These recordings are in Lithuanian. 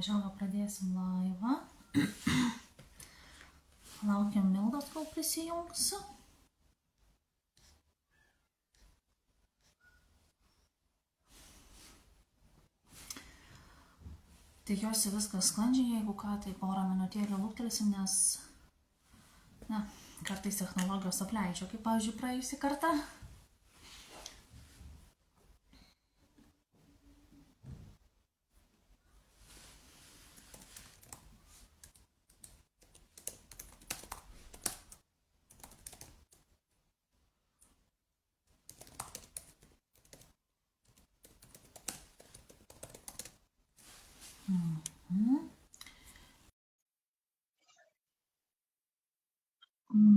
Žinoma, pradėsim laivą. Laukiam Mildos, kol prisijungs. Tikiuosi viskas sklandžiai, jeigu ką, tai porą minutėlių luktelsim, nes kartais technologijos apleidžia, kaip pavyzdžiui praėjusį kartą.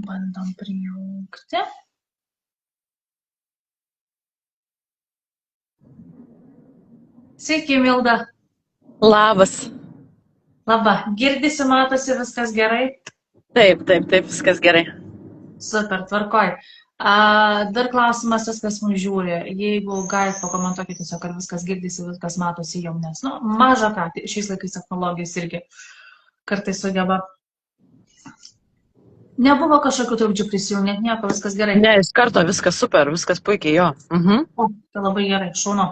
Bandom prijungti. Sveiki, Milda. Labas. Labą. Girdisi, matosi, viskas gerai? Taip, viskas gerai. Super, tvarkoj. Dar klausimas, kas mums žiūri. Jeigu galite pakomentuokite tiesiog, kad viskas girdisi, viskas matosi jom, nes, maža ką, šiais laikais technologijos irgi kartais sugeba. Nebuvo kažkokių trukdžių prisijungti, nieko, viskas gerai. Ne, iš karto viskas super, viskas puikiai, jo. O, tai labai gerai, šaunu.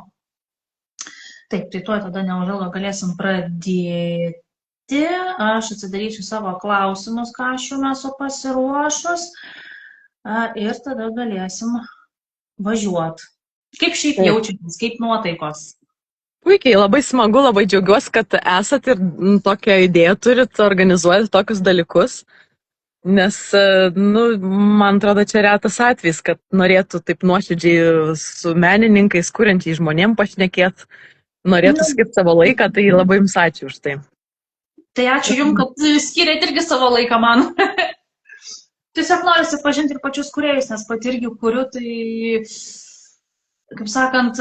Taip, tai tuoj tada neužilgo galėsim pradėti. Aš atsidarysiu savo klausimus, ką aš jums esu pasiruošus. Ir tada galėsim važiuoti. Kaip šiaip jaučiatės, kaip nuotaikos? Puikiai, labai smagu, labai džiaugiuosi, kad esat ir tokią idėją turit organizuoti tokius dalykus. Nes, man atrodo, čia retas atvejis, kad norėtų taip nuoširdžiai su menininkais, kuriančiai žmonėm pašnekėti, norėtų skirti savo laiką, tai labai jums ačiū už tai. Tai ačiū jums, kad skyrėt irgi savo laiką man. Tiesiog norisi pažinti ir pačius kūrėjus, nes pati irgi kuriu, tai, kaip sakant,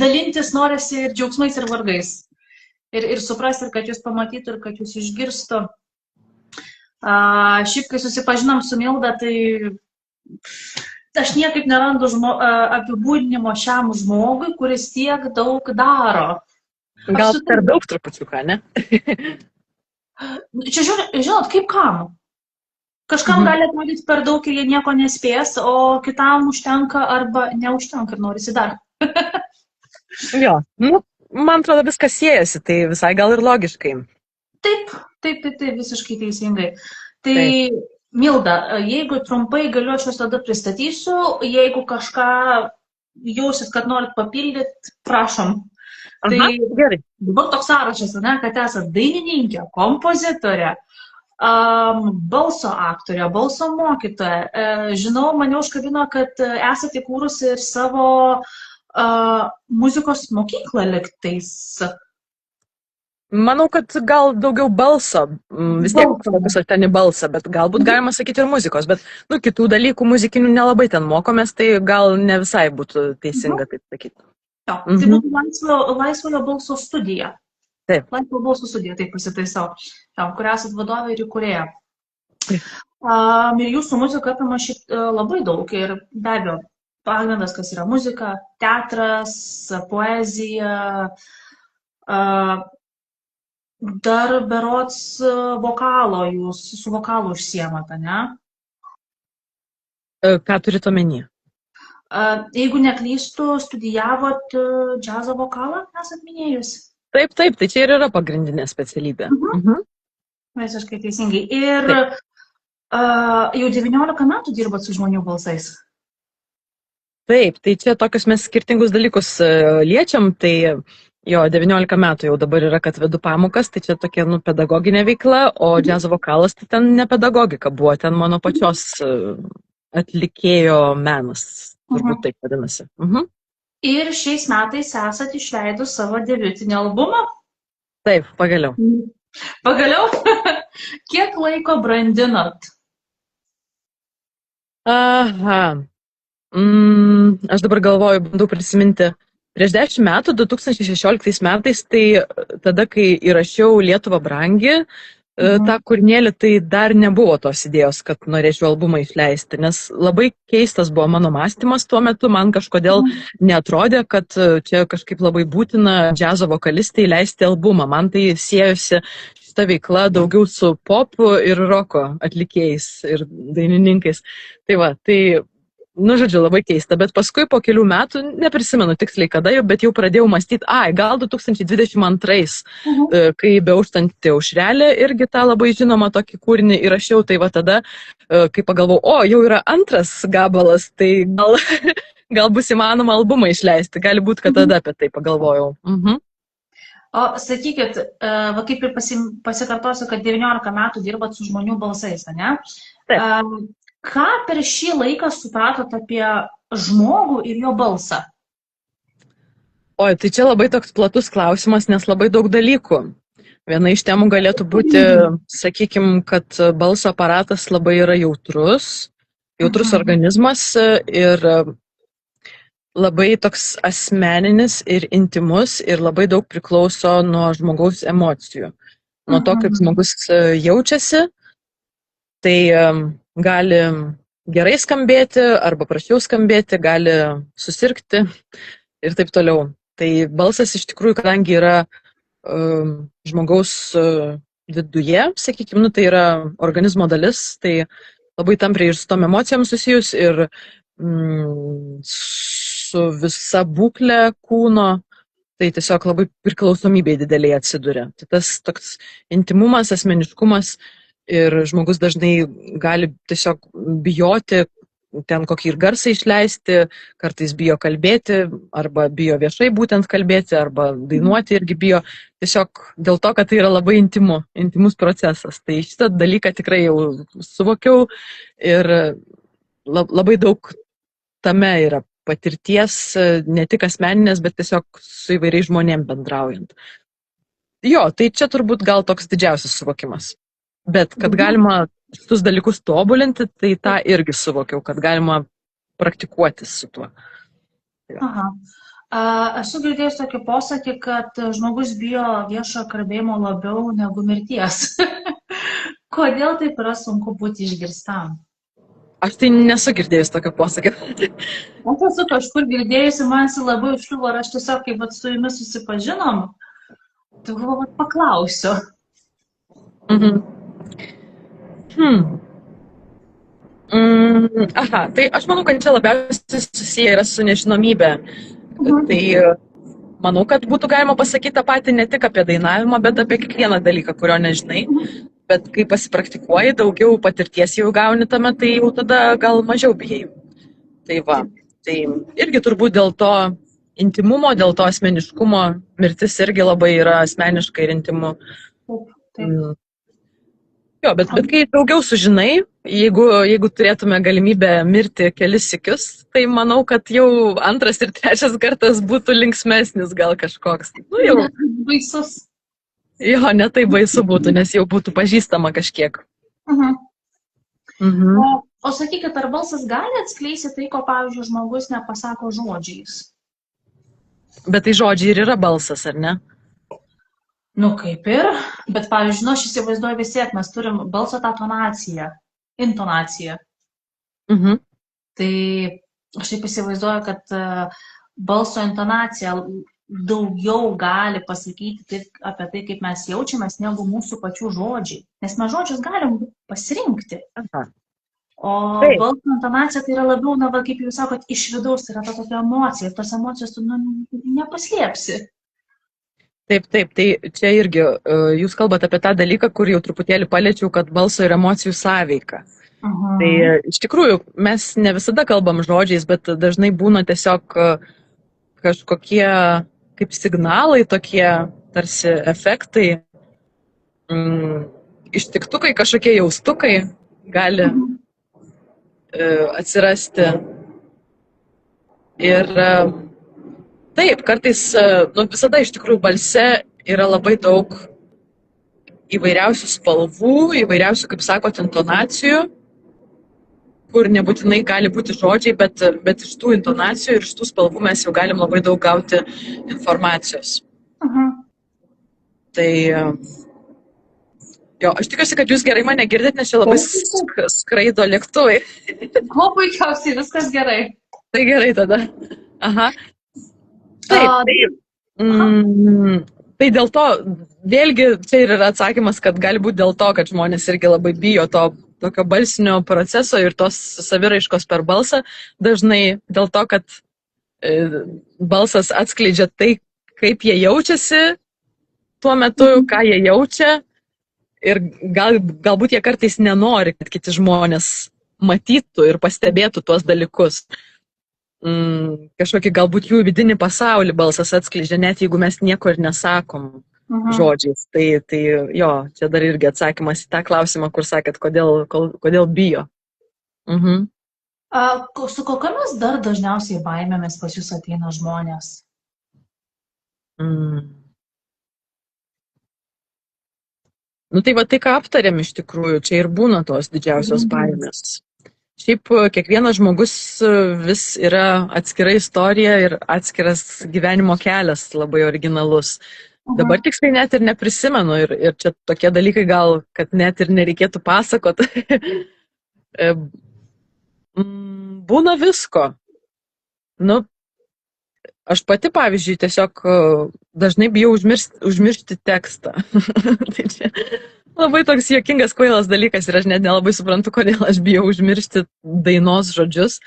dalintis norisi ir džiaugsmais, ir vargais. Ir suprasti, ir kad jūs pamatytų, ir kad jūs išgirstų. Šiaip, kai susipažinom su Milda, tai aš niekaip nerandu apibūdinimo šiam žmogui, kuris tiek daug daro. Gal per daug trupučiuką, ne? Čia žinot, kaip kam? Kažkam gali atrodyti per daug ir jie nieko nespės, o kitam užtenka arba neužtenka ir norisi dar. Jo, man atrodo viskas siejasi, tai visai gal ir logiškai. Taip, visiškai teisingai. Tai, Milda, jeigu trumpai galiu, aš jūs tada pristatysiu, jeigu kažką jausit, kad norit papildyti, prašom. Aha, gerai. Dabar toks sąrašas, kad esat dainininkė, kompozitorė, balso aktorė, balso mokytoja. Žinau, mane užkabino, kad esate įkūrusi ir savo muzikos mokyklą lygtais. Manau, kad gal daugiau balso, vis tiek fokus ten į balsą, bet galbūt galima sakyti ir muzikos, bet kitų dalykų muzikinių nelabai ten mokomės, tai gal ne visai būtų teisinga taip sakyti. Jo, tai būtų laisvojo balso studija. Taip. Laisvojo balso studija, taip pasitaisau, kur esat vadovė ir įkūrėja. Ir jūsų muzika apima labai daug ir be abejo, pagrindas, kas yra muzika, teatras, poezija, dar berods vokalo, jūs su vokalu užsiemate, ne? Ką turite omeny? Jeigu neklystu, studijavot džiazo vokalą, esat minėjus? Taip, tai čia ir yra pagrindinė specialybė. Visiškai teisingai. Ir jau 19 metų dirbat su žmonių balsais? Taip, tai čia tokius mes skirtingus dalykus liečiam, tai jo, 19 metų jau dabar yra, kad vedu pamokas, tai čia tokia, pedagoginė veikla, o džiazo vokalas, tai ten ne pedagogika buvo, ten mano pačios atlikėjo menas, turbūt taip vadinasi. Ir šiais metais esat išleidus savo debiutinį albumą? Taip, pagaliau. Pagaliau? Kiek laiko brandinat? Aha. Aš dabar galvoju, bandau prisiminti. Prieš 10 metų, 2016 metais, tai tada, kai įrašiau Lietuva brangi, tą kūrinėlį, tai dar nebuvo tos idėjos, kad norėčiau albumą išleisti, nes labai keistas buvo mano mąstymas tuo metu, man kažkodėl neatrodė, kad čia kažkaip labai būtina džiazo vokalistei leisti albumą. Man tai siejosi šita veikla daugiau su pop ir roko atlikėjais ir dainininkais. Tai va, tai, nu, žodžiu, labai keista, bet paskui po kelių metų, neprisimenu tiksliai kada, bet jau pradėjau mąstyti, gal 2022, kai Beauštanti aušrelė irgi tą labai žinomą tokį kūrinį įrašiau, tai va tada, kai pagalvojau, jau yra antras gabalas, tai gal bus įmanoma albumą išleisti, gali būti, kad tada apie tai pagalvojau. O sakykit, va kaip ir pasikartosiu, kad 19 metų dirbat su žmonių balsais, ne? Taip. Ką per šį laiką supratot apie žmogų ir jo balsą? Oi, tai čia labai toks platus klausimas, nes labai daug dalykų. Viena iš temų galėtų būti, sakykime, kad balso aparatas labai yra jautrus organizmas ir labai toks asmeninis ir intimus ir labai daug priklauso nuo žmogaus emocijų. Nuo to, kaip žmogus jaučiasi, tai gali gerai skambėti arba prasčiau skambėti, gali susirgti ir taip toliau. Tai balsas iš tikrųjų, kadangi yra žmogaus viduje, sakykime, tai yra organizmo dalis, tai labai tampriai ir su tom emocijom susijus ir su visa būklė kūno, tai tiesiog labai priklausomybė dideliai atsiduria. Tai tas toks intimumas, asmeniškumas ir žmogus dažnai gali tiesiog bijoti ten kokį ir garsą išleisti, kartais bijo kalbėti, arba bijo viešai būtent kalbėti, arba dainuoti irgi bijo, tiesiog dėl to, kad tai yra labai intimus procesas. Tai šitą dalyką tikrai jau suvokiau ir labai daug tame yra patirties, ne tik asmeninės, bet tiesiog su įvairiais žmonėm bendraujant. Jo, tai čia turbūt gal toks didžiausias suvokimas. Bet kad galima šitus dalykus tobulinti, tai tą irgi suvokiau, kad galima praktikuotis su tuo. Aha. Esu girdėjus tokį posakį, kad žmogus bijo viešo kalbėjimo labiau negu mirties. Kodėl taip yra sunku būti išgirstam? Aš tai nesu girdėjus tokio posakio. Aš esu kažkur girdėjusi, man jis labai užkliuvo, ar aš tiesiog, kaip su jumis susipažinom, tai galvoju, paklausiu. Aha, tai aš manau, kad čia labiausiai susiję yra su nežinomybė. Tai manau, kad būtų galima pasakyti tą patį ne tik apie dainavimą, bet apie kiekvieną dalyką, kurio nežinai. Bet kai pasipraktikuoji, daugiau patirties jau gauni tame, tai jau tada gal mažiau bijai. Tai va, tai irgi turbūt dėl to intimumo, dėl to asmeniškumo, mirtis irgi labai yra asmeniška ir intimu. Taip. Jo, bet kai daugiau sužinai, jeigu turėtume galimybę mirti kelis sykius, tai manau, kad jau antras ir trečias kartas būtų linksmesnis gal kažkoks. Nu, jau baisus. Jo, ne tai baisu būtų, nes jau būtų pažįstama kažkiek. O sakykit, ar balsas gali atskleisti tai, ko, pavyzdžiui, žmogus nepasako žodžiais? Bet tai žodžiai ir yra balsas, ar ne? Nu, kaip ir, bet, pavyzdžiui, aš įsivaizduoju vis tiek, mes turim balso tą intonaciją. Tai aš taip įsivaizduoju, kad balso intonacija daugiau gali pasakyti apie tai, kaip mes jaučiamės, negu mūsų pačių žodžiai. Nes mes žodžius galim pasirinkti. O balso intonacija tai yra labiau, kaip jūs sakot, iš vidaus, tai yra ta tokia emocija. Tos emocijos tu nepaslėpsi. Taip, tai čia irgi jūs kalbate apie tą dalyką, kur jau truputėlį paliečiau, kad balso ir emocijų sąveika. Tai iš tikrųjų mes ne visada kalbam žodžiais, bet dažnai būna tiesiog kažkokie kaip signalai, tokie tarsi efektai, ištiktukai, kažkokie jaustukai gali atsirasti. Ir taip, kartais, visada iš tikrųjų balse yra labai daug įvairiausių spalvų, įvairiausių, kaip sakot, intonacijų, kur nebūtinai gali būti žodžiai, bet iš tų intonacijų ir iš tų spalvų mes jau galim labai daug gauti informacijos. Tai Jo, aš tikiuosi, kad jūs gerai mane girdit, nes čia labai skraido lėktuvai. Kuo puikiausiai, viskas gerai. Tai gerai tada. Aha. Taip. Tai dėl to, vėlgi, čia ir yra atsakymas, kad gali būti dėl to, kad žmonės irgi labai bijo to tokio balsinio proceso ir tos saviraiškos per balsą. Dažnai dėl to, kad balsas atskleidžia tai, kaip jie jaučiasi tuo metu, ką jie jaučia. Ir galbūt jie kartais nenori, kad kiti žmonės matytų ir pastebėtų tuos dalykus. Kažkokį galbūt jų vidinį pasaulį balsas atskleidžia, net jeigu mes nieko ir nesakom žodžiais. Tai jo, čia dar irgi atsakymas į tą klausimą, kur sakėt, kodėl bijo. Su kokiamis dar dažniausiai baimėmis pas jūs ateina žmonės? Nu tai va tai, ką aptarėm iš tikrųjų, čia ir būna tos didžiausios baimės. Šiaip kiekvienas žmogus vis yra atskira istorija ir atskiras gyvenimo kelias labai originalus. Dabar tiksliai net ir neprisimenu ir čia tokie dalykai gal, kad net ir nereikėtų pasakot. Būna visko. Nu, aš pati, pavyzdžiui, tiesiog dažnai bijau užmiršti tekstą. Tai čia labai toks juokingas, kvailas dalykas ir aš net nelabai suprantu, kodėl aš bijau užmiršti dainos žodžius.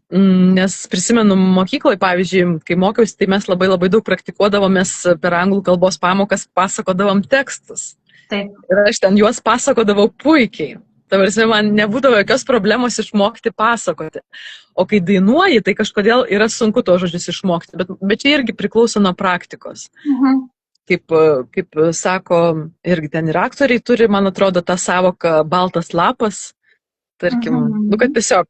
Nes prisimenu mokykloje, pavyzdžiui, kai mokiausi, tai mes labai daug praktikuodavomės per anglų kalbos pamokas, pasakodavom tekstus. Taip. Ir aš ten juos pasakodavau puikiai. Tavarsi, man nebūdavo jokios problemos išmokti pasakoti. O kai dainuoji, tai kažkodėl yra sunku to žodžius išmokti. Bet čia irgi priklauso nuo praktikos. Kaip sako, irgi ten ir aktoriai turi, man atrodo, tą savoką baltas lapas. Tarkim, kad tiesiog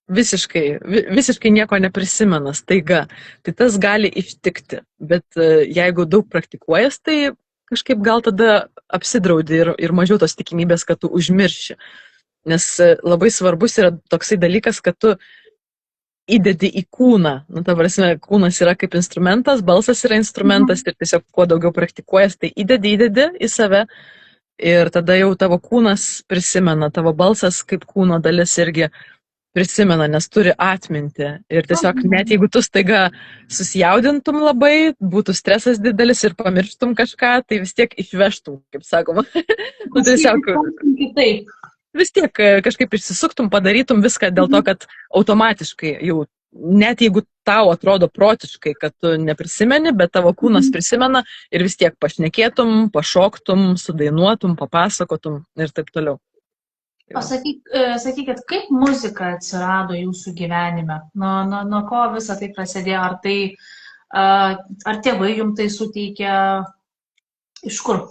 visiškai nieko neprisimena staiga. Tai tas gali ištikti. Bet jeigu daug praktikuojas, tai kažkaip gal tada apsidraudi ir mažiau tos tikimybės, kad tu užmirši. Nes labai svarbus yra toksai dalykas, kad tu įdedi į kūną. Nu, ta prasme, kūnas yra kaip instrumentas, balsas yra instrumentas ir tiesiog kuo daugiau praktikuojas, tai įdedi į save ir tada jau tavo kūnas prisimena, tavo balsas kaip kūno dalis irgi prisimena, nes turi atmintį. Ir tiesiog net jeigu tu staiga susijaudintum labai, būtų stresas didelis ir pamirštum kažką, tai vis tiek išvežtum, kaip sakoma. Nu, tiesiog vis tiek kažkaip išsisuktum, padarytum viską dėl to, kad automatiškai jau, net jeigu tau atrodo protiškai, kad tu neprisimeni, bet tavo kūnas prisimena ir vis tiek pašnekėtum, pašoktum, sudainuotum, papasakotum ir taip toliau. O sakykit, kaip muzika atsirado jūsų gyvenime? Nuo ko visą tai prasidėjo? Ar tėvai jums tai suteikė? Iš kur?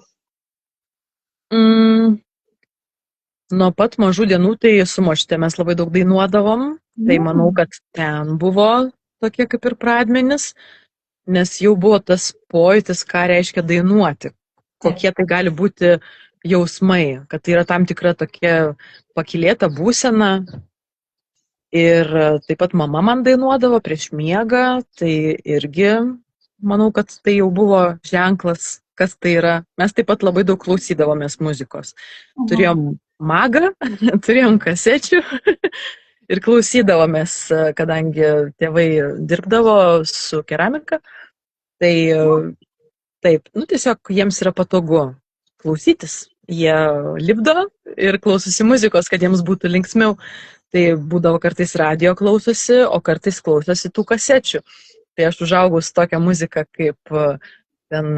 Nuo pat mažų dienų tai su močiute mes labai daug dainuodavom. Tai manau, kad ten buvo tokie kaip ir pradmenys, nes jau buvo tas pojūtis, ką reiškia dainuoti. Kokie tai gali būti jausmai, kad tai yra tam tikra tokia pakylėta būsena. Ir taip pat mama man dainuodavo prieš miegą, tai irgi manau, kad tai jau buvo ženklas, kas tai yra. Mes taip pat labai daug klausydavomės muzikos. Turėjom magą, turėjom kasečių ir klausydavomės, kadangi tėvai dirbdavo su keramika. Tai taip, nu tiesiog jiems yra patogu klausytis. Jie lipdo ir klausosi muzikos, kad jiems būtų linksmiau. Tai būdavo kartais radio klausosi, o kartais klausosi tų kasečių. Tai aš užaugau su tokia muzika kaip ten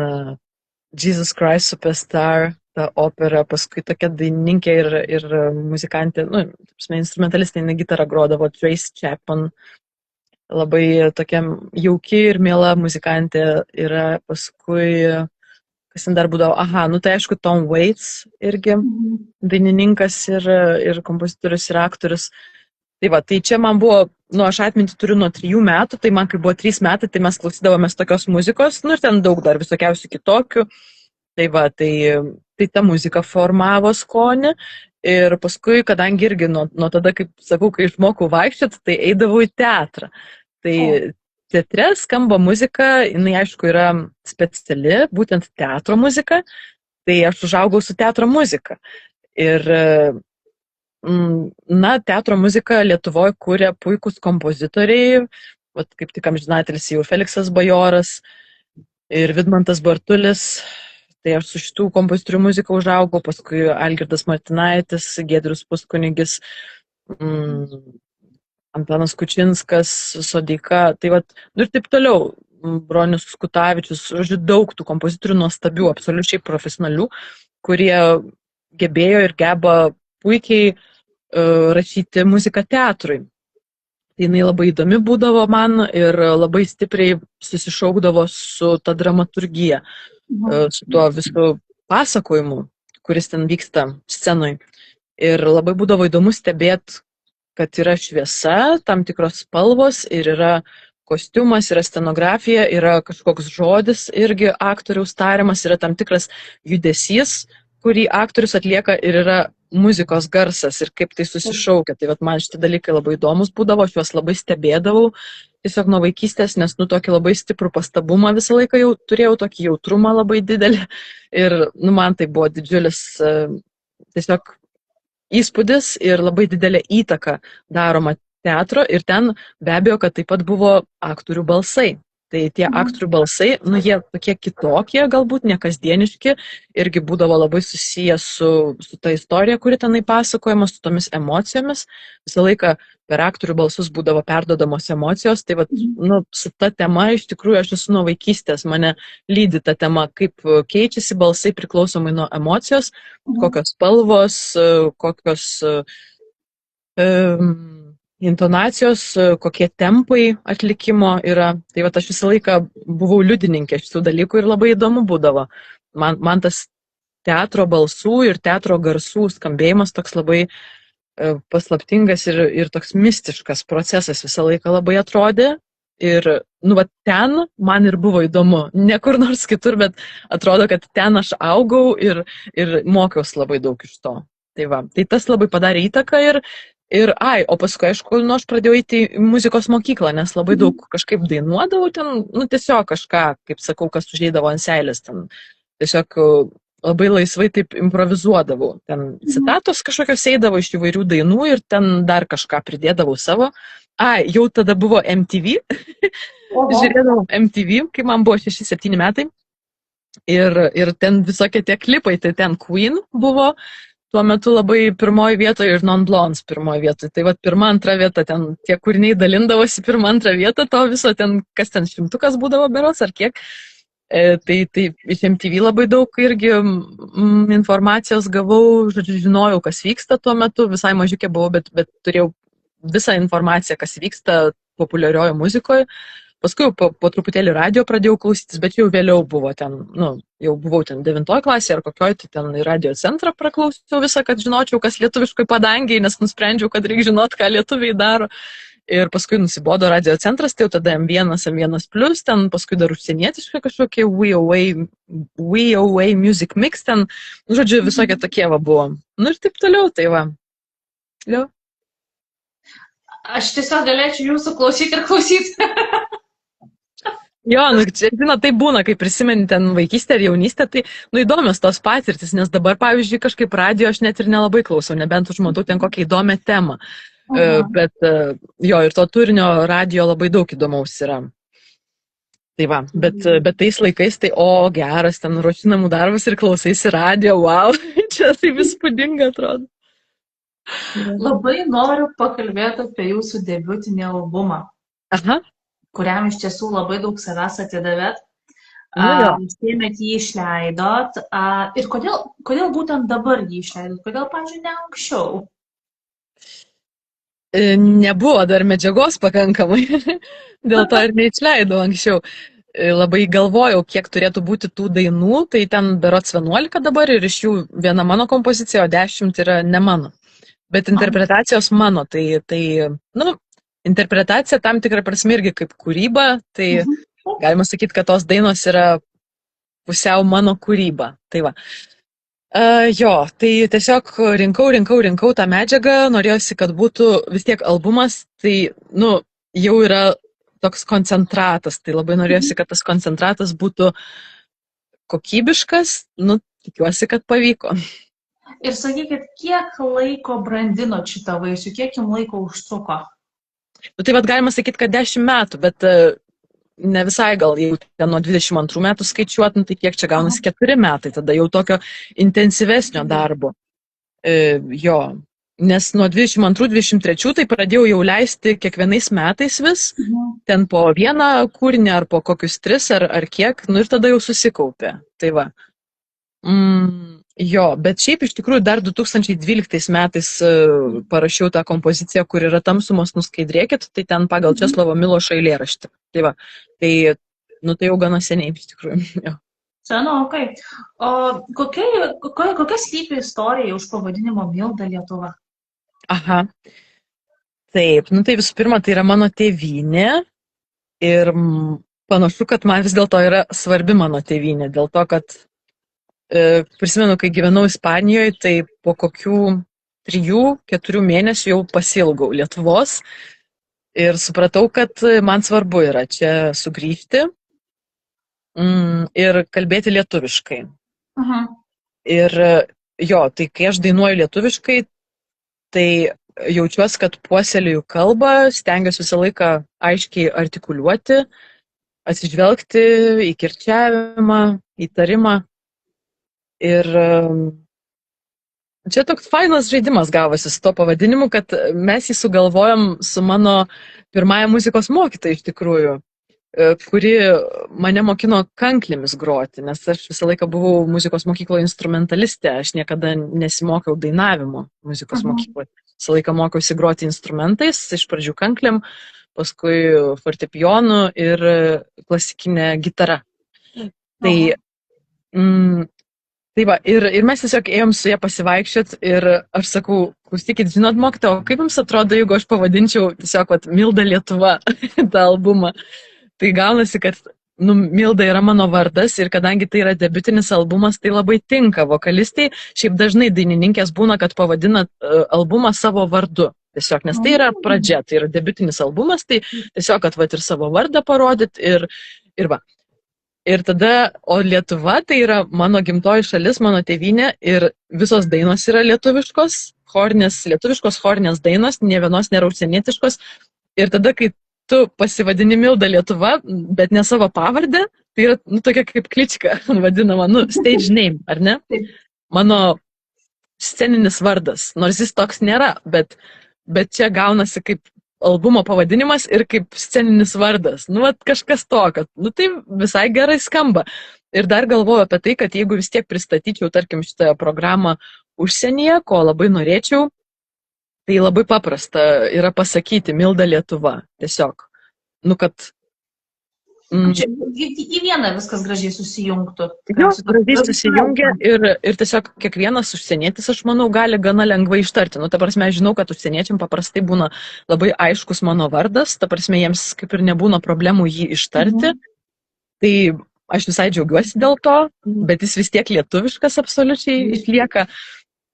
Jesus Christ Superstar, ta opera, paskui tokia dainininkė ir muzikantė, nu, instrumentalistai, gitarą grodavo, Trace Chapman. Labai tokia jauki ir miela muzikantė yra, paskui kas ten dar būdavo, nu tai aišku Tom Waits irgi dainininkas ir kompozitorius ir aktorius. Tai va, tai čia man buvo, aš atmintį turiu nuo 3 metų, tai man kai buvo 3 metai, tai mes klausydavomės tokios muzikos, ir ten daug dar visokiausių kitokių. Tai va, tai ta muzika formavo skonį ir paskui, kadangi irgi nuo tada, kaip sakau, kai išmokau vaikščioti, tai eidavau į teatrą. Tai teatre skamba muzika, jinai aišku yra speciali, būtent teatro muzika, Tai aš užaugau su teatro muzika. Ir, na, teatro muziką Lietuvoje kūrė puikūs kompozitoriai, vat kaip tik amžinatelis jau Feliksas Bajoras ir Vidmantas Bartulis. Tai aš su šitų kompozitorių muziką užaugau, paskui Algirdas Martinaitis, Giedrius Puskunigis, Antanas Kučinskas, Sodeika, tai vat, nu ir taip toliau, Bronius Kutavičius, žodžiu, daug tų kompozitorių nuostabių, absoliučiai profesionalių, kurie gebėjo ir geba puikiai rašyti muziką teatrui. Tai jinai labai įdomi būdavo man ir labai stipriai susišaukdavo su ta dramaturgija, su tuo visų pasakojimu, kuris ten vyksta scenoj. Ir labai būdavo įdomu stebėti, kad yra šviesa, tam tikros spalvos ir yra kostiumas, yra scenografija, yra kažkoks žodis irgi aktoriaus tariamas, yra tam tikras judesys, kurį aktorius atlieka ir yra muzikos garsas ir kaip tai susišaukia. Tai vat, man šitie dalykai labai įdomus būdavo, aš juos labai stebėdavau tiesiog nuo vaikystės, nes tokį labai stiprų pastabumą visą laiką jau turėjau, tokį jautrumą labai didelį ir man tai buvo didžiulis tiesiog įspūdis ir labai didelė įtaka daroma teatro ir ten be abejo, kad taip pat buvo aktorių balsai. Tai tie aktorių balsai, jie tokie kitokie, galbūt nekasdieniški, irgi būdavo labai susiję su ta istorija, kuri tenai pasakojama, su tomis emocijomis. Visą laiką per aktorių balsus būdavo perdodamos emocijos. Tai vat, su ta tema iš tikrųjų aš esu nuo vaikystės, mane lydi ta tema, kaip keičiasi balsai priklausomai nuo emocijos, kokios spalvos, kokios intonacijos, kokie tempai atlikimo yra. Tai va, aš visą laiką buvau liudininkė šitų dalykų ir labai įdomu būdavo. Man tas teatro balsų ir teatro garsų skambėjimas toks labai paslaptingas ir toks mistiškas procesas visą laiką labai atrodė. Ir, va, ten man ir buvo įdomu. Ne kur nors kitur, bet atrodo, kad ten aš augau ir mokiausi labai daug iš to. Tai va, tai tas labai padarė įtaką o paskui, aišku, aš pradėjau eiti į muzikos mokyklą, nes labai daug kažkaip dainuodavau ten, tiesiog kažką, kaip sakau, kas užeidavo ant seilės, ten tiesiog labai laisvai taip improvizuodavau. Ten citatos kažkokios eidavo iš įvairių dainų ir ten dar kažką pridėdavau savo. Jau tada buvo MTV, žiūrėdavau MTV, kai man buvo 6-7 metai ir ten visokie tie klipai, tai ten Queen buvo tuo metu labai pirmoji vietoje ir Non Blondes pirmoji vietoje. Tai va, pirma, antra vieta, ten tie kūriniai dalindavosi pirmą, antrą vietą, to viso ten, kas ten 100 būdavo berods ar kiek. Tai iš MTV labai daug irgi informacijos gavau, žodžiu, žinojau, kas vyksta tuo metu, visai mažiukė buvau, bet turėjau visą informaciją, kas vyksta populiariojo muzikoje. Paskui po truputėlį radio pradėjau klausytis, bet jau vėliau buvo ten, jau buvau ten 9 klasėje ar kokioj, tai ten į radio centrą praklausiau visą, kad žinočiau, kas lietuviškai padangiai, nes nusprendžiau, kad reikia žinot, ką lietuviai daro. Ir paskui nusibodo radio centras, tai jau tada M1, M1+, ten paskui dar užsienietiškai kažkokie We Away Music Mix, ten, žodžiu, visokie tokie va buvo. Ir taip toliau, tai va. Jau. Aš tiesiog galėčiau jūsų klausyti ir klausyti. Jo, čia, tai būna, kai prisimeni ten vaikystę ir jaunystę, tai, įdomios tos patirtis, nes dabar, pavyzdžiui, kažkaip radio aš net ir nelabai klausau, nebent užmatau ten kokią įdomią temą. Bet, jo, ir to turinio radio labai daug įdomaus yra. Tai va, bet tais laikais, tai, geras, ten ruoši namų darbus ir klausaisi radio, wow, čia tai įspūdinga atrodo. Labai noriu pakalbėti apie jūsų debiutinį albumą. Aha. Kuriam iš tiesų labai daug savęs atidavėt. Šiemet jį išleidot. Ir kodėl būtent dabar jį išleidot? Kodėl, pavyzdžiui, ne anksčiau? Nebuvo dar medžiagos pakankamai. Dėl to ir neišleidau anksčiau. Labai galvojau, kiek turėtų būti tų dainų. Tai ten berods 11 dabar ir iš jų viena mano kompozicija, o 10 yra ne mano. Bet interpretacijos mano. Tai interpretacija tam tikrą prasme irgi kaip kūryba, tai galima sakyti, kad tos dainos yra pusiau mano kūryba. Tai va. Jo, tai tiesiog rinkau tą medžiagą, norėjosi, kad būtų vis tiek albumas, tai, jau yra toks koncentratas, tai labai norėjosi, kad tas koncentratas būtų kokybiškas, tikiuosi, kad pavyko. Ir sakykit, kiek laiko brandinot šitą vaisių, kiek jums laiko užtruko? Nu, tai vad galima sakyti, kad 10 metų, bet ne visai gal, jeigu ten nuo 22 metų skaičiuot, nu, tai kiek čia gaunasi 4 metai, tada jau tokio intensyvesnio darbo. Jo, nes nuo 22-23 tai pradėjau jau leisti kiekvienais metais vis, ten po vieną kūrinį ar po kokius 3 ar kiek, nu ir tada jau susikaupė. Tai va. Jo, bet šiaip iš tikrųjų dar 2012 metais parašiau tą kompoziciją, kur yra Tamsumos nuskaidrėkit, tai ten pagal Česlovo Milošo eilėraštį. Tai va, tai jau gana seniai iš tikrųjų. Jo. Senokai. O kokia slypi istorija už pavadinimo Milda Lietuva? Aha. Taip, nu tai visų pirma, tai yra mano tėvynė ir panašu, kad man vis dėlto yra svarbi mano tėvynė, dėl to, kad prisimenu, kai gyvenau Ispanijoje, tai po kokių 3-4 mėnesių jau pasilgau Lietuvos ir supratau, kad man svarbu yra čia sugrįžti ir kalbėti lietuviškai. Ir jo, tai kai aš dainuoju lietuviškai, tai jaučiuosi, kad puoselėju kalbą, stengiuosi visą laiką aiškiai artikuliuoti, atsižvelgti į kirčiavimą, į tarimą. Ir čia toks fainas žaidimas gavosi su to pavadinimu, kad mes jį sugalvojom su mano pirmąja muzikos mokytoja iš tikrųjų, kuri mane mokino kanklėmis groti, nes aš visą laiką buvau muzikos mokykloje instrumentalistė, aš niekada nesimokiau dainavimo muzikos mokykloje. Visą laiką mokiausi groti instrumentais, iš pradžių kanklėm, paskui fortepijonu ir klasikinė gitara. Tai va, ir mes tiesiog ėjom su ją pasivaikščiot ir aš sakau, klausykit, žinot, mokytoja, o kaip jums atrodo, jeigu aš pavadinčiau tiesiog Milda Lietuva tą albumą? Tai gaunasi, kad Milda yra mano vardas ir kadangi tai yra debiutinis albumas, tai labai tinka vokalistai. Šiaip dažnai dainininkės būna, kad pavadina albumą savo vardu. Tiesiog, nes tai yra pradžia, tai yra debiutinis albumas, tai tiesiog, kad ir savo vardą parodyt ir va. Ir tada, o Lietuva tai yra mano gimtoji šalis, mano tėvynė ir visos dainos yra lietuviškos chorinės dainos, nė vienos nėra užsienietiškos. Ir tada, kai tu pasivadini Milda Lietuva, bet ne savo pavardę, tai yra tokia kaip klička vadinama, stage name, ar ne? Mano sceninis vardas, nors jis toks nėra, bet čia gaunasi kaip albumo pavadinimas ir kaip sceninis vardas. Kažkas tokio. Tai visai gerai skamba. Ir dar galvoju apie tai, kad jeigu vis tiek pristatyčiau, tarkim, šitą programą užsienyje, ko labai norėčiau, tai labai paprasta yra pasakyti Milda Lietuva. Tiesiog. Kad... Į vieną viskas gražiai susijungtų. Jo, gražiai susijungia ir tiesiog kiekvienas užsienietis, aš manau, gali gana lengvai ištarti. Ta prasme, aš žinau, kad užsieniečiam paprastai būna labai aiškus mano vardas, ta prasme, jiems kaip ir nebūna problemų jį ištarti. Tai aš visai džiaugiuosi dėl to, bet jis vis tiek lietuviškas absoliučiai išlieka.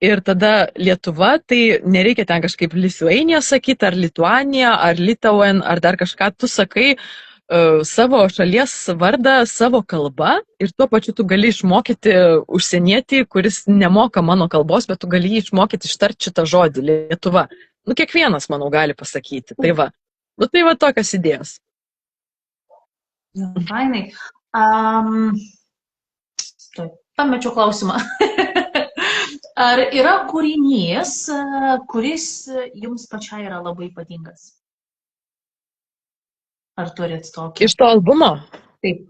Ir tada Lietuva, tai nereikia ten kažkaip Lithuania sakyti, ar Lituania, ar Litauen, ar dar kažką, tu sakai savo šalies vardą, savo kalbą ir tuo pačiu tu gali išmokyti užsienietį, kuris nemoka mano kalbos, bet tu gali jį išmokyti ištarti šitą žodį Lietuva. Kiekvienas, manau, gali pasakyti. Tai va. Tai va tokios idėjos. Fainai. Pamečiau klausimą. Ar yra kūrinys, kuris jums pačiai yra labai ypatingas? Ar turit tokį? Iš to albumo? Taip.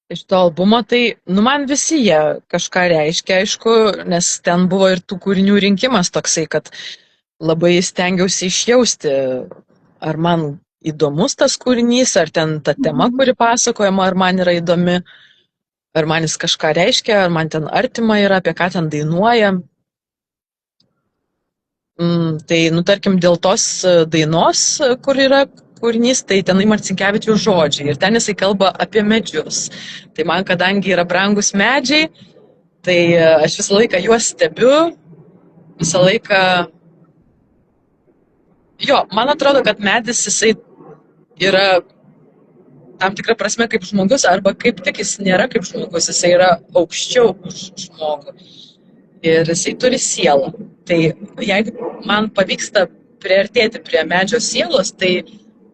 Iš to albumo, tai, man visi jie kažką reiškia, aišku, nes ten buvo ir tų kūrinių rinkimas toksai, kad labai stengiausi išjausti, ar man įdomus tas kūrinys, ar ten ta tema, kuri pasakojama, ar man yra įdomi, ar man jis kažką reiškia, ar man ten artima yra, apie ką ten dainuoja. Tai, tarkim, dėl tos dainos, kur yra kūrinys, tai tenai Marcinkevičiaus žodžiai ir ten jisai kalba apie medžius. Tai man, kadangi yra brangus medžiai, tai aš visą laiką juos stebiu, visą laiką... Jo, man atrodo, kad medis jisai yra tam tikrą prasme kaip žmogus, arba kaip tik jis nėra kaip žmogus, jisai yra aukščiau už žmogų. Ir jisai turi sielą. Tai jeigu man pavyksta priartėti prie medžio sielos, tai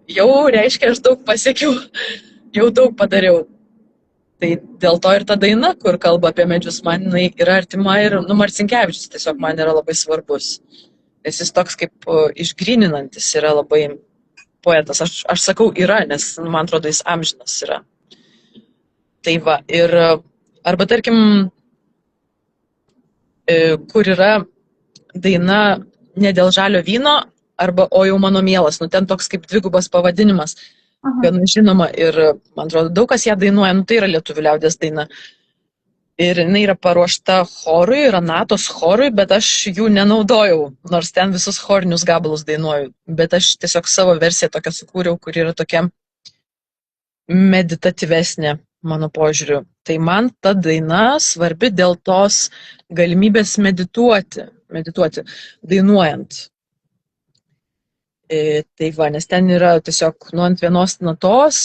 jau reiškia, aš daug pasiekiau, jau daug padariau. Tai dėl to ir ta daina, kur kalba apie medžius, man jinai yra artima ir Marcinkevičius tiesiog man yra labai svarbus. Nes jis toks kaip išgryninantis yra labai poetas. Aš sakau yra, nes man atrodo jis amžinas yra. Tai va, ir arba tarkim, kur yra daina ne dėl žalio vyno, arba o jau mano mielas, ten toks kaip dvigubas pavadinimas, gan žinoma, ir man atrodo daug kas ją dainuoja, tai yra lietuvių liaudies daina. Ir jinai yra paruošta chorui, Renatos chorui, bet aš jų nenaudojau, nors ten visus chorinius gabalus dainuoju. Bet aš tiesiog savo versiją tokią sukūriau, kuri yra tokia meditatyvesnė mano požiūriu. Tai man ta daina svarbi dėl tos galimybės medituoti, dainuojant. Tai va, nes ten yra tiesiog ant vienos natos,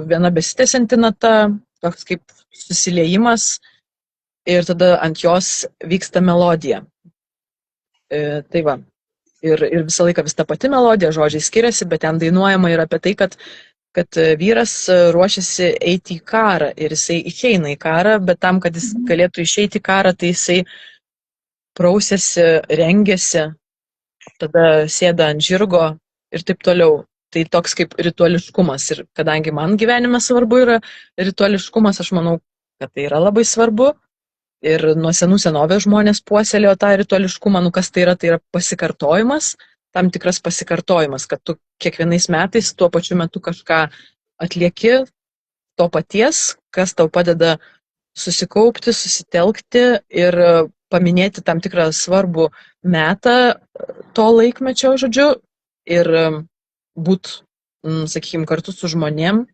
viena besitęsianti nata, toks kaip susiliejimas, ir tada ant jos vyksta melodija. Tai va, ir visą laiką vis ta pati melodija, žodžiai skiriasi, bet ten dainuojama yra apie tai, kad vyras ruošiasi eiti į karą ir jisai išeina į karą, bet tam, kad jis galėtų išeiti į karą, tai jisai prausėsi, rengėsi, tada sėda ant žirgo ir taip toliau. Tai toks kaip rituališkumas. Ir kadangi man gyvenime svarbu yra rituališkumas, aš manau, kad tai yra labai svarbu. Ir nuo senų senovės žmonės puoselėjo tą rituališkumą, kas tai yra pasikartojimas, tam tikras pasikartojimas, kad tu kiekvienais metais tuo pačiu metu kažką atlieki to paties, kas tau padeda susikaupti, susitelkti ir paminėti tam tikrą svarbų metą to laikmečio, žodžiu, ir būt, sakykime, kartu su žmonėm.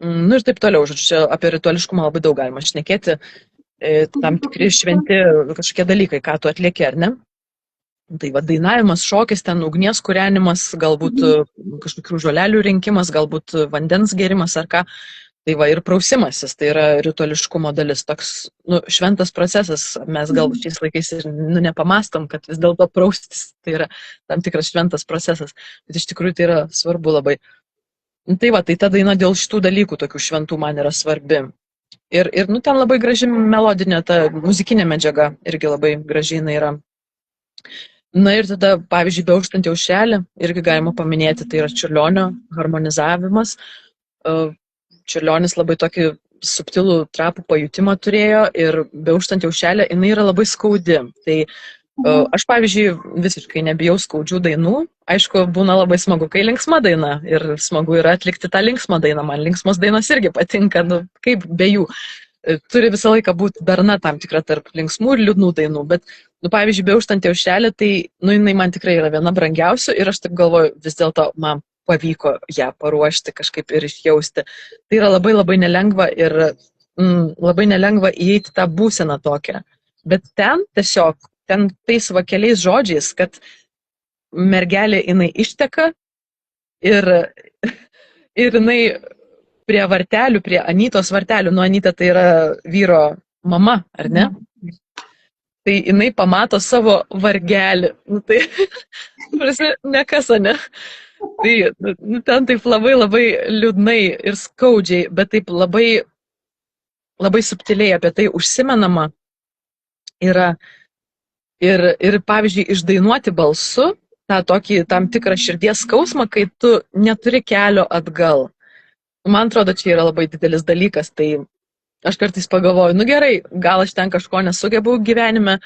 Ir taip toliau, žodžiu, čia apie rituališkumą labai daug galima šnekėti. Tam tikri šventi kažkokie dalykai, ką tu atlieki, ar ne? Tai va, dainavimas, šokis, ten ugnies kūrenimas, galbūt kažkokių žolelių rinkimas, galbūt vandens gėrimas ar ką. Tai va, ir prausimasis, tai yra rituališkumo dalis, toks šventas procesas. Mes galbūt šiais laikais ir nepamastom, kad vis dėlto praustis tai yra tam tikras šventas procesas, bet iš tikrųjų tai yra svarbu labai. Tai va, tai ta daina dėl šitų dalykų, tokių šventų, man yra svarbi. Ir ten labai graži melodinė, ta muzikinė medžiaga irgi labai graži yra. Na ir tada, pavyzdžiui, Beauštanti aušelė, irgi galima paminėti, tai yra Čiurlionio harmonizavimas. Čiurlionis labai tokį subtilų trapų pajutimą turėjo ir Beauštanti aušelė, jinai yra labai skaudi. Tai aš, pavyzdžiui, visiškai nebijau skaudžių dainų. Aišku, būna labai smagu, kai linksma daina ir smagu yra atlikti tą linksmą dainą. Man linksmos dainos irgi patinka, kaip be jų. Turi visą laiką būti darna tam tikra tarp linksmų ir liūdnų dainų. Bet, pavyzdžiui, Beauštanti aušelė, tai, jinai man tikrai yra viena brangiausių ir aš taip galvoju, vis dėlto man pavyko ją paruošti kažkaip ir išjausti. Tai yra labai labai nelengva ir labai nelengva įeiti tą būseną tokią. Bet ten tiesiog, ten tais va keliais žodžiais, kad mergelė jinai išteka ir jinai prie vartelių, prie Anytos vartelių, Anyta tai yra vyro mama, ar ne? Tai jinai pamato savo vargelį. Tai nekasa, ne? Tai ten taip labai labai liūdnai ir skaudžiai, bet taip labai, labai subtiliai apie tai užsimenama yra. Ir pavyzdžiui, išdainuoti balsu tą tokį tam tikrą širdies skausmą, kai tu neturi kelio atgal. Man atrodo, čia yra labai didelis dalykas, tai aš kartais pagalvoju, gerai, gal aš ten kažko nesugebu gyvenime,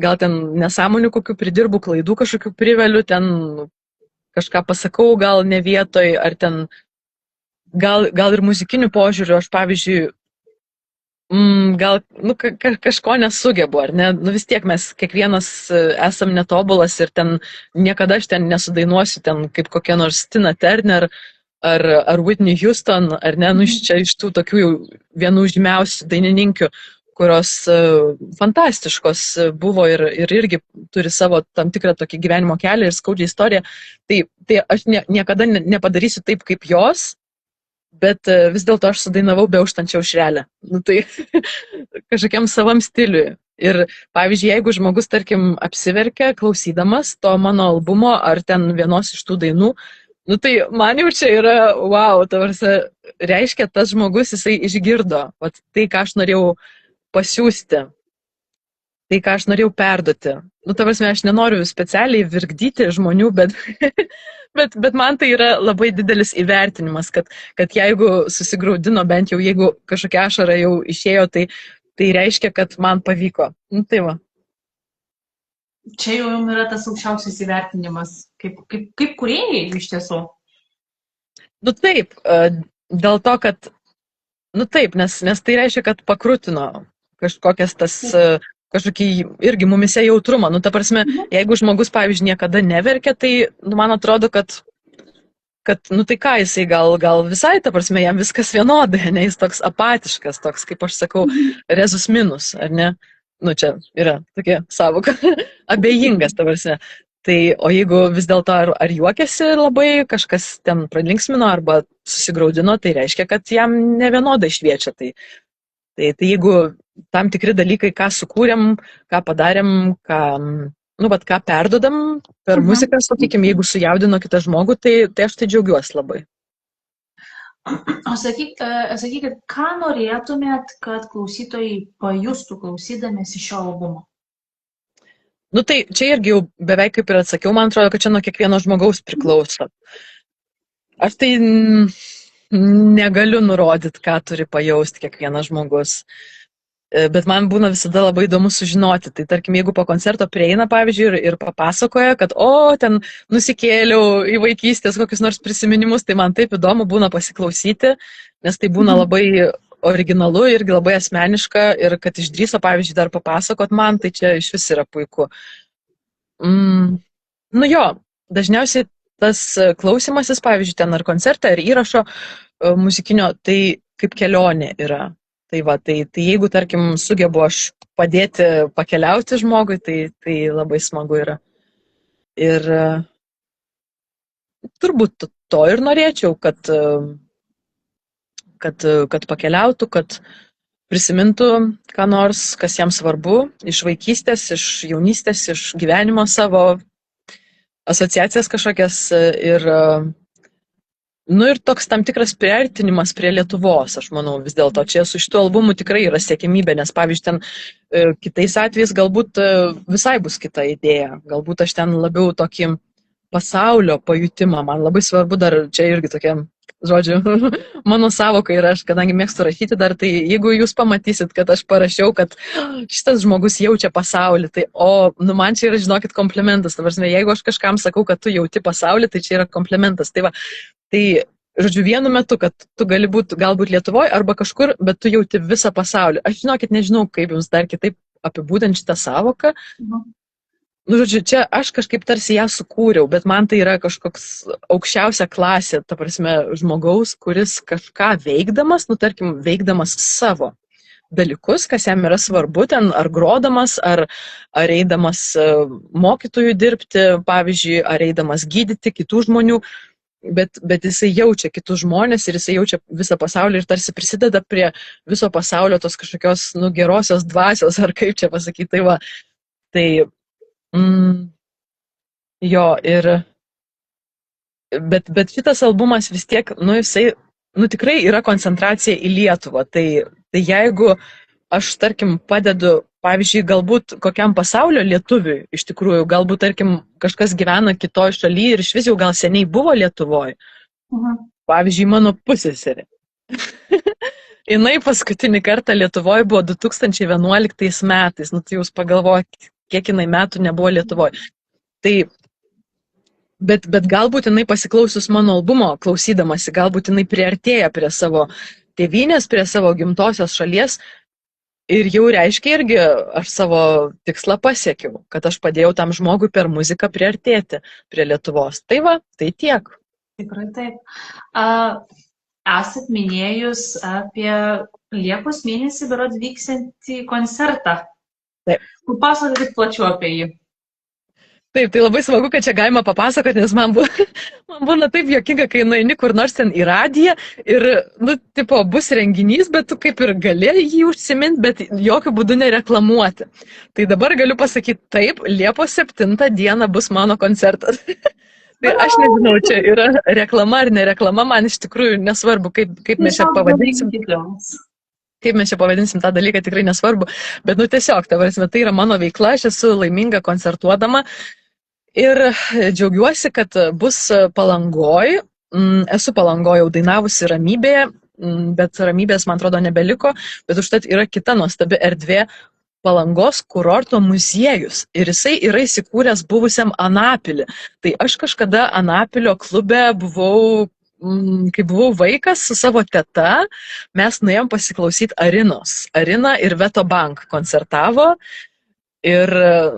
gal ten nesąmonių kokių pridirbu, klaidų kažkokių priveliu, ten kažką pasakau, gal ne vietoj, ar ten gal ir muzikiniu požiūriu, aš pavyzdžiui, gal kažko nesugebu, ar ne? Vis tiek mes kiekvienas esam netobulas ir ten niekada aš ten nesudainuosiu ten kaip kokia nors Tina Turner ar Whitney Houston, ar ne? Čia iš tų tokių jau vienų žymiausių dainininkių, kurios fantastiškos buvo ir irgi turi savo tam tikrą tokį gyvenimo kelią ir skaudžią istoriją. Tai aš niekada nepadarysiu taip kaip jos, bet vis dėlto aš sudainavau Beauštančią aušrelę. Nu, tai kažkokiam savam stiliui. Ir pavyzdžiui, jeigu žmogus, tarkim, apsiverkia klausydamas to mano albumo ar ten vienos iš tų dainų, nu tai man jau čia yra, wow, tavarsi, reiškia, tas žmogus, jisai išgirdo vat, tai, ką aš norėjau pasiūsti, tai, ką aš norėjau perduoti. Nu, tavarsi, aš nenoriu specialiai virkdyti žmonių, bet, bet man tai yra labai didelis įvertinimas, kad jeigu susigraudino, bent jau jeigu kažkokia ašara jau išėjo, tai reiškia, kad man pavyko. Nu, tai va. Čia jau jums yra tas aukščiausias įvertinimas, kaip kūrėjai iš tiesų. Nu taip, dėl to, kad, nu taip, nes tai reiškia, kad pakrutino kažkokias tas, kažkokį irgi mumise jautrumą. Nu, ta prasme, jeigu žmogus, pavyzdžiui, niekada neverkia, tai, nu, man atrodo, kad, nu, tai ką jisai gal visai, ta prasme, jam viskas vienodai, ne, jis toks apatiškas, toks, kaip aš sakau, rezus minus, ar ne? Nu, čia yra tokia savoka, abejingas, ta prasme. Tai, o jeigu vis dėlto ar juokiasi labai, kažkas ten pralinksmino arba susigraudino, tai reiškia, kad jam nevienodai šviečia. Tai jeigu tam tikri dalykai, ką sukūrėm, ką padarėm, ką perdodam per muziką, sakykime, jeigu sujaudino kitą žmogų, tai aš tai džiaugiuosi labai. O sakykit, ką norėtumėt, kad klausytojai pajustų klausydamėsi šio albumo? Nu tai čia irgi jau beveik kaip ir atsakiau, man atrodo, kad čia nuo kiekvieno žmogaus priklauso. Aš tai negaliu nurodyti, ką turi pajausti kiekvienas žmogus. Bet man būna visada labai įdomu sužinoti. Tai tarkim, jeigu po koncerto prieina, pavyzdžiui, ir papasakoja, kad ten nusikėliau į vaikystės kokius nors prisiminimus, tai man taip įdomu būna pasiklausyti, nes tai būna labai originalu irgi labai asmeniška ir kad išdrįso, pavyzdžiui, dar papasakot man, tai čia iš vis yra puiku. Nu jo, dažniausiai tas klausimasis, pavyzdžiui, ten ar koncertą, ar įrašo muzikinio, tai kaip kelionė yra. Tai va, tai jeigu, tarkim, sugebu aš padėti pakeliauti žmogui, tai labai smagu yra. Ir turbūt to ir norėčiau, kad pakeliautų, kad prisimintų ką nors, kas jam svarbu, iš vaikystės, iš jaunystės, iš gyvenimo savo, asociacijas kažkokias ir toks tam tikras priartinimas prie Lietuvos, aš manau, vis dėlto. Čia su šituo albumu tikrai yra siekimybė, nes, pavyzdžiui, ten kitais atvejais galbūt visai bus kita idėja. Galbūt aš ten labiau tokį pasaulio pajutimą. Man labai svarbu dar, čia irgi tokia, žodžiu, mano savoka ir aš, kadangi mėgstu rašyti dar, tai jeigu jūs pamatysit, kad aš parašiau, kad šitas žmogus jaučia pasaulį, tai, man čia yra, žinokit, komplimentas. Ta prasme, jeigu aš kažkam sakau, kad tu jauti pasaulį, tai čia yra komplimentas. Tai va, tai, žodžiu, vienu metu, kad tu gali būti galbūt Lietuvoje arba kažkur, bet tu jauti visą pasaulį. Aš, žinokit, nežinau, kaip jums dar kitaip apibūdinti šitą savoką. Nu, žodžiu, čia aš kažkaip tarsi ją sukūriau, bet man tai yra kažkoks aukščiausia klasė, ta prasme, žmogaus, kuris kažką veikdamas, nu, tarkim, veikdamas savo dalykus, kas jam yra svarbu, ten ar grodamas, ar eidamas mokytojų dirbti, pavyzdžiui, ar eidamas gydyti kitų žmonių, bet jisai jaučia kitus žmonės ir jisai jaučia visą pasaulį ir tarsi prisideda prie viso pasaulio tos kažkokios, nu, gerosios dvasios, ar kaip čia pasakyti, tai va, tai jo, ir bet šitas albumas vis tiek, nu, jisai, nu, tikrai yra koncentracija į Lietuvą, tai jeigu aš, tarkim, padedu, pavyzdžiui, galbūt kokiam pasaulio lietuviui, iš tikrųjų, galbūt, tarkim, kažkas gyvena kitoj šalyje ir iš vis jau gal seniai buvo Lietuvoje, pavyzdžiui, mano pusseserė. Jinai paskutinį kartą Lietuvoje buvo 2011 metais, nu, tai jūs pagalvokit, kiek jinai metų nebuvo Lietuvoje. Tai, bet galbūt jinai pasiklausius mano albumo, klausydamasi, galbūt jinai priartėja prie savo tėvynės, prie savo gimtosios šalies ir jau reiškia irgi aš savo tikslą pasiekiau, kad aš padėjau tam žmogui per muziką priartėti prie Lietuvos. Tai va, tai tiek. Tikrai taip. Esat minėjus apie Liepos mėnesį berods vyksiantį koncertą. Taip. Papasakokit plačiau apie jį. Taip, tai labai smagu, kad čia galima papasakoti, nes man būna taip juokinga, kai nueini kur nors ten į radiją ir, nu, tipo, bus renginys, bet tu kaip ir gali jį užsiminti, bet jokių būdų nereklamuoti. Tai dabar galiu pasakyti taip, Liepos 7 dieną bus mano koncertas. Tai aš nežinau, čia yra reklama ar nereklama, man iš tikrųjų nesvarbu, kaip mes čia pavadinsim. Kaip mes čia pavadinsim tą dalyką, tikrai nesvarbu. Bet, nu, tiesiog, tai yra mano veikla, aš esu laiminga koncertuodama. Ir džiaugiuosi, kad bus Palangoj. Esu Palangoj jau dainavusi Ramybėje, bet Ramybės, man atrodo, nebeliko. Bet užtat yra kita nuostabi erdvė Palangos kurorto muziejus. Ir jisai yra įsikūręs buvusiam Anapilį. Tai aš kažkada Anapilio klube buvau, kai buvau vaikas su savo teta, mes nuėjom pasiklausyti Arinos. Arina ir Veto Bank koncertavo. Ir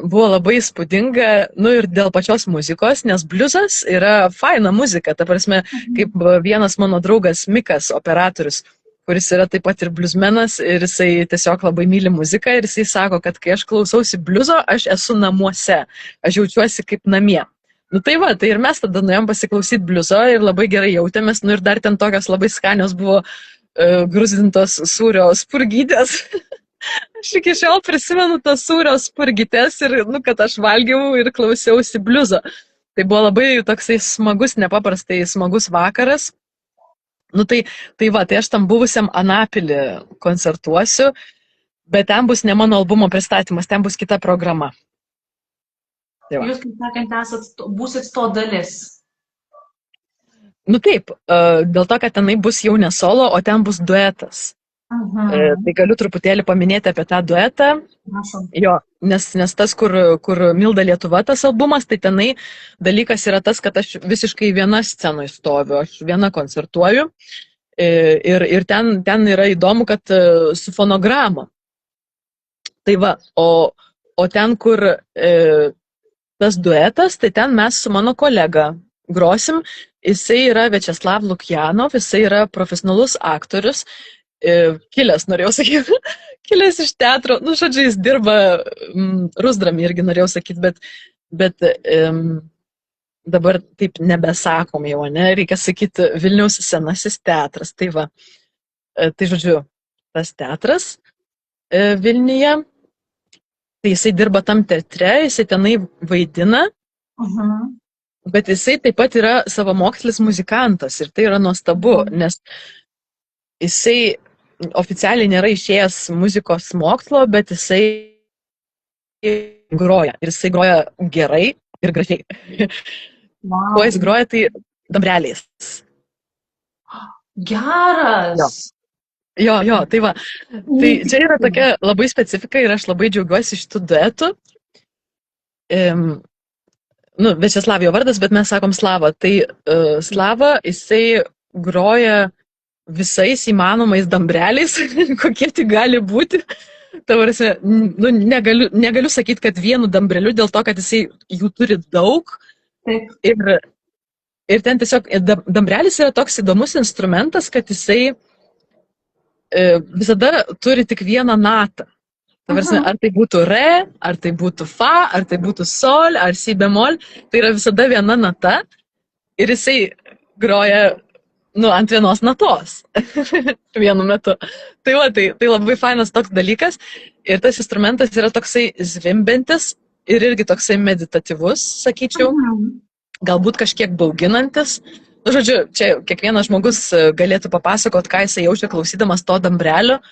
buvo labai įspūdinga, nu ir dėl pačios muzikos, nes bliuzas yra faina muzika. Ta prasme, kaip vienas mano draugas Mikas, operatorius, kuris yra taip pat ir bliuzmenas ir jisai tiesiog labai myli muziką ir jisai sako, kad kai aš klausausi bliuzo, aš esu namuose, aš jaučiuosi kaip namie. Nu tai va, tai ir mes tada nuėjom pasiklausyti bliuzo ir labai gerai jautėmės, nu ir dar ten tokios labai skanios buvo gruzdintos sūrio spurgytės. Aš iki šiol prisimenu tas sūrio spurgytes ir, nu, kad aš valgiau ir klausiausi bliuzo. Tai buvo labai toksai smagus, nepaprastai smagus vakaras. Nu tai va, tai aš tam buvusiam Anapilį koncertuosiu, bet ten bus ne mano albumo pristatymas, ten bus kita programa. Tai va. Jūs, kaip sakant, būsit to dalis. Nu taip, dėl to, kad tenai bus jau ne solo, o ten bus duetas. Tai galiu truputėlį paminėti apie tą duetą. Jo, nes tas, kur Milda Lietuva tas albumas, tai tenai dalykas yra tas, kad aš visiškai viena scenoje stoviu, aš viena koncertuoju. Ir ten yra įdomu, kad su fonograma. Tai va, o ten, kur tas duetas, tai ten mes su mano kolega grosim. Jisai yra Večeslav Lukjanov, jisai yra profesionalus aktorius. Kilęs, norėjau sakyti, kilęs iš teatro, nu, žodžiu, jis dirba Rusdramį irgi norėjau sakyti, bet dabar taip nebesakom jau, ne, reikia sakyti Vilniaus senasis teatras, tai va, tai žodžiu, tas teatras Vilniuje, tai jisai dirba tam teatre, jisai tenai vaidina, bet jisai taip pat yra savamokslis muzikantas ir tai yra nuostabu, nes jisai oficialiai nėra išėjęs muzikos mokslo, bet jisai groja. Ir jisai groja gerai ir gražiai. Wow. Kuo jis groja, tai dambreliais. Geras! Jo, tai va. Tai čia yra tokia labai specifika ir aš labai džiaugiuosi šitų duetų. Nu, Večeslav jo vardas, bet mes sakom Slava. Tai Slava, jisai groja visais įmanomais dambreliais, kokie tik gali būti. Tavarsi, nu, negaliu sakyti, kad vienu dambreliu, dėl to, kad jisai jų turi daug. Taip. Ir ten tiesiog dambrelis yra toks įdomus instrumentas, kad jisai visada turi tik vieną natą. Tavarsi, ar tai būtų re, ar tai būtų fa, ar tai būtų sol, ar si bemol, tai yra visada viena nata ir jisai groja ant vienos natos vienu metu. Tai va, tai labai fainas toks dalykas ir tas instrumentas yra toksai zvimbiantis ir irgi toksai meditatyvus, sakyčiau, galbūt kažkiek bauginantis. Nu, žodžiu, čia kiekvienas žmogus galėtų papasakot, ką jisai jaučia klausydamas to dambrelio,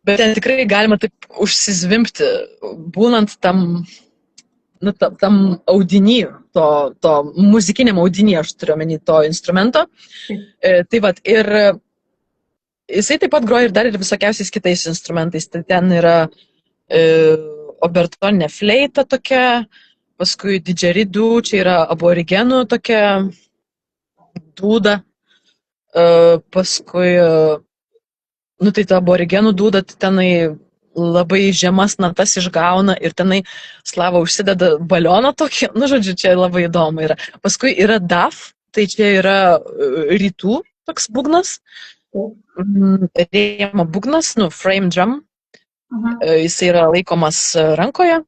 bet ten tikrai galima taip užsizvimbti, būnant tam audiny, to muzikiniam audiny, aš turiu omeny to instrumento. Tai vat, ir jisai taip pat groja ir dar ir visokiausiais kitais instrumentais. Tai ten yra obertoninė fleita tokia, paskui didžeridų, čia yra aborigenų tokia dūda, paskui, nu tai ta aborigenų dūda, tai tenai labai žemas natas išgauna ir tenai Slava užsideda balioną tokį, nu žodžiu, čia labai įdomu yra. Paskui yra daf, tai čia yra rytų toks būgnas, rėma būgnas, nu frame drum, jis yra laikomas rankoje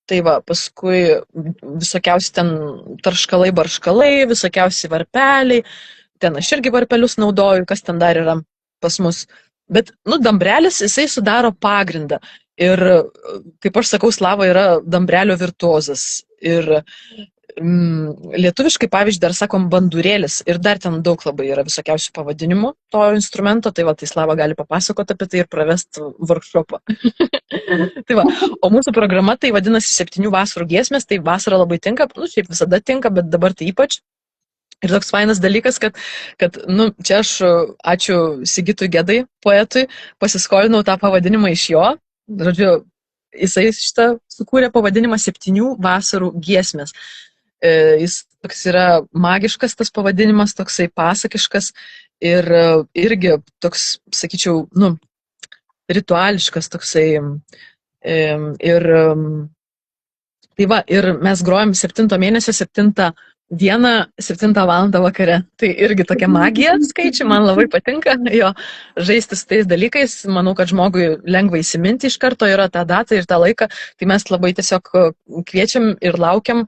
Tai va, paskui visokiausi ten tarškalai, barškalai, visokiausi varpeliai. Ten aš irgi varpelius naudoju, kas ten dar yra pas mus. Bet, nu, dambrelis, jisai sudaro pagrindą. Ir, kaip aš sakau, Slava yra dambrelio virtuozas. Ir lietuviškai, pavyzdžiui, dar sakom bandurėlis. Ir dar ten daug labai yra visokiausių pavadinimų to instrumento. Tai va, tai Slava gali papasakoti apie tai ir pravest workshopą. Tai va, o mūsų programa tai vadinasi 7 vasarų giesmės. Tai vasara labai tinka, nu, šiaip visada tinka, bet dabar tai ypač. Ir toks fainas dalykas, kad nu, čia aš, ačiū Sigitui Gedai, poetui, pasiskolinau tą pavadinimą iš jo. Žodžiu, jisai šitą sukūrė pavadinimą 7 vasarų giesmės. Jis toks yra magiškas tas pavadinimas, toksai pasakiškas ir irgi toks, sakyčiau, nu, rituališkas toksai. Ir tai va, ir mes grojam 7 mėnesio 7 dieną 7 valandą vakare. Tai irgi tokia magija skaičiai, man labai patinka jo žaisti su tais dalykais. Manau, kad žmogui lengva įsiminti iš karto yra tą datą ir tą laiką. Tai mes labai tiesiog kviečiam ir laukiam.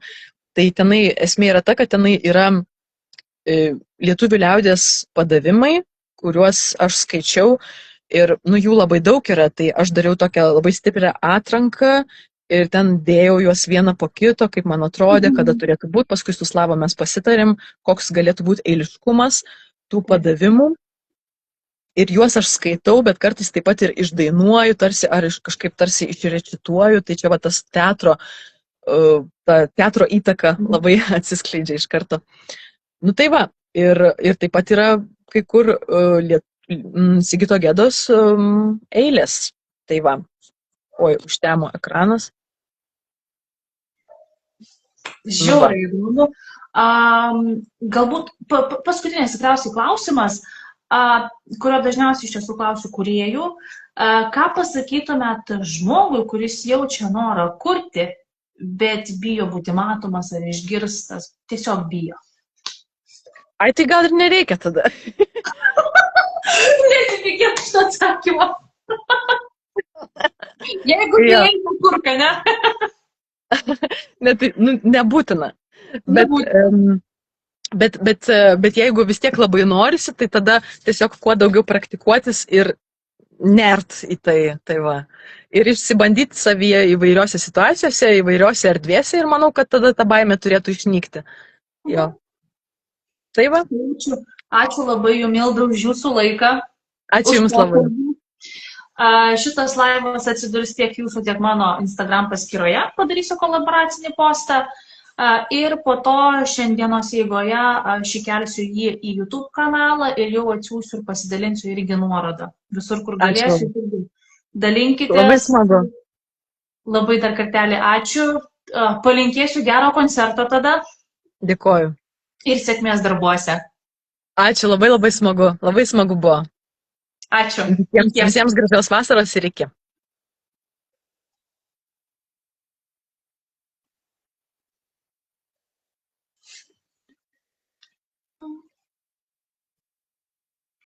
Tai tenai esmė yra ta, kad tenai yra lietuvių liaudės padavimai, kuriuos aš skaičiau ir nu, jų labai daug yra. Tai aš dariau tokią labai stiprią atranką. Ir ten dėjau juos vieną po kito, kaip man atrodė, kada turėtų būti. Paskui su Slava mes pasitarėm, koks galėtų būti eiliškumas tų padavimų. Ir juos aš skaitau, bet kartais taip pat ir išdainuoju, tarsi, ar kažkaip tarsi išrecituoju. Tai čia va tas teatro įtaka labai atsiskleidžia iš karto. Nu tai va, ir taip pat yra kai kur Sigito Gedos eilės. Tai va, oi, užtemo ekranas. Žiauriai įdomu. Galbūt paskutinis tikriausiai klausimas, kurio dažniausiai iš tiesų klausiu kūrėjų. Ką pasakytumėt žmogui, kuris jaučia norą kurti, bet bijo būti matomas ar išgirstas, tiesiog bijo? Ai, tai gal ir nereikia tada. Nesitikėt šitą atsakymą. Jeigu tai eina kurka, ne? Ne, tai, nu, nebūtina. Bet jeigu vis tiek labai norisi, tai tada tiesiog kuo daugiau praktikuotis ir nert į tai. Tai va. Ir išsibandyti savyje įvairiose situacijose, įvairiose erdvėse ir manau, kad tada ta baimė turėtų išnykti. Jo. Tai va. Ačiū labai Jums, Milda, už Jūsų laiką. Ačiū Jums labai. Šitas laivas atsidurs tiek Jūsų, tiek mano Instagram paskyroje. Padarysiu kolaboracinį postą. Ir po to šiandienos eigoje aš įkelsiu jį į YouTube kanalą ir jau atsiųsiu ir pasidalinsiu irgi nuorodą. Visur, kur galėsiu. Dalinkitės. Labai smagu. Labai dar kartelį ačiū. Palinkėsiu gero koncerto tada. Dėkoju. Ir sėkmės darbuose. Ačiū, labai smagu. Labai smagu buvo. Ačiū. Visiems gražios vasaros ir iki.